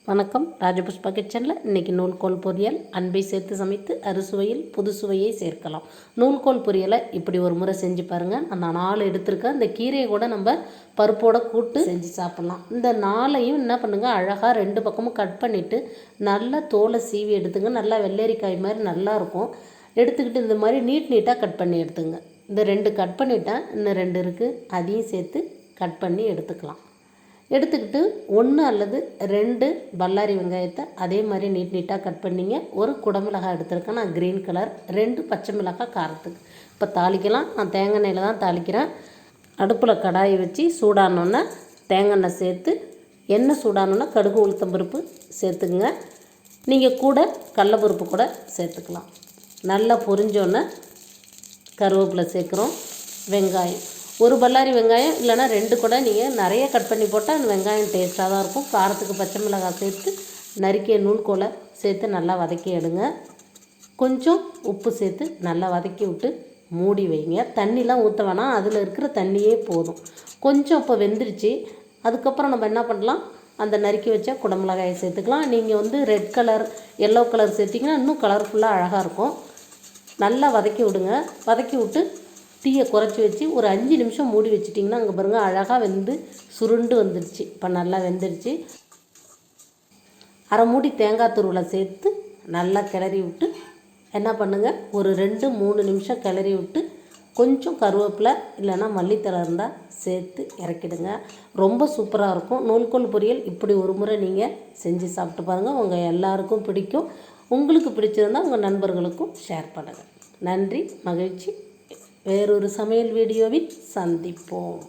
வணக்கம். ராஜபுஷ்பா கிச்சனில் இன்றைக்கி நூல்கோல் பொரியல். அன்பை சேர்த்து சமைத்து அறுசுவையில் புது சுவையை சேர்க்கலாம். நூல்கோல் பொரியலை இப்படி ஒரு முறை செஞ்சு பாருங்கள். நான் 4 எடுத்திருக்கேன். இந்த கீரையை கூட நம்ம பருப்போட கூட்டு செஞ்சு சாப்பிட்லாம். இந்த 4ஐயும் என்ன பண்ணுங்கள், அழகாக 2 பக்கமும் கட் பண்ணிவிட்டு நல்லா தோலை சீவி எடுத்துங்க. நல்லா வெள்ளரிக்காய் மாதிரி நல்லாயிருக்கும். எடுத்துக்கிட்டு இந்த மாதிரி நீட்டாக கட் பண்ணி எடுத்துங்க. இந்த 2 கட் பண்ணிட்டேன், இன்னும் 2 இருக்குது, அதையும் சேர்த்து கட் பண்ணி எடுத்துக்கலாம். எடுத்துக்கிட்டு 1 அல்லது 2 பல்லாரி வெங்காயத்தை அதே மாதிரி நீட்டாக கட் பண்ணிங்க. ஒரு குடமிளகாய் எடுத்துருக்கேன், நான் க்ரீன் கலர். 2 பச்சை மிளகாய் காரத்துக்கு. இப்போ தாளிக்கலாம். நான் தேங்காய் எண்ணெயில் தான் தாளிக்கிறேன். அடுப்பில் கடாயை வச்சு சூடானோன்னே தேங்காய் எண்ணெய் சேர்த்து, எண்ணெய் சூடானோன்னா கடுகு உளுத்தம்பருப்பு சேர்த்துக்குங்க. நீங்கள் கூட கடலப்பருப்பு கூட சேர்த்துக்கலாம். நல்லா பொரிஞ்சோன்னே கருவேப்பிலை சேர்க்குறோம். வெங்காயம் ஒரு பல்லாரி வெங்காயம் இல்லைனா 2 கூட நீங்கள் நிறைய கட் பண்ணி போட்டால் அந்த வெங்காயம் டேஸ்ட்டாக தான் இருக்கும். காரத்துக்கு பச்சை மிளகாய் சேர்த்து நறுக்கிய நூல்கோலை சேர்த்து நல்லா வதக்கி எடுங்க. கொஞ்சம் உப்பு சேர்த்து நல்லா வதக்கி விட்டு மூடி வைங்க. தண்ணிலாம் ஊற்ற வேணாம், அதில் இருக்கிற தண்ணியே போதும். கொஞ்சம் இப்போ வெந்துருச்சு. அதுக்கப்புறம் நம்ம என்ன பண்ணலாம், அந்த நறுக்கி வச்ச குடமிளகாயை சேர்த்துக்கலாம். நீங்கள் ரெட் கலர் எல்லோ கலர் சேர்த்திங்கன்னா இன்னும் கலர்ஃபுல்லாக அழகாக இருக்கும். நல்லா வதக்கி விடுங்க. வதக்கி விட்டு தீயை குறைச்சி வச்சு ஒரு 5 நிமிஷம் மூடி வச்சிட்டிங்கன்னா அங்கே பாருங்கள் அழகாக வெந்து சுருண்டு வந்துடுச்சு. இப்போ நல்லா வெந்துடுச்சு. அரை மூடி தேங்காய் துருவலை சேர்த்து நல்லா கிளறி விட்டு என்ன பண்ணுங்கள், ஒரு 2-3 நிமிஷம் கிளறி விட்டு கொஞ்சம் கருவேப்பிலை இல்லைன்னா மல்லித்தழை இருந்தால் சேர்த்து இறக்கிடுங்க. ரொம்ப சூப்பராக இருக்கும். நூல்கோல் பொரியல் இப்படி ஒரு முறை நீங்கள் செஞ்சு சாப்பிட்டு பாருங்கள். உங்கள் எல்லாருக்கும் பிடிக்கும். உங்களுக்கு பிடிச்சிருந்தால் உங்கள் நண்பர்களுக்கும் ஷேர் பண்ணுங்கள். நன்றி, மகிழ்ச்சி. வேறொரு சமையல் வீடியோவில் சந்திப்போம்.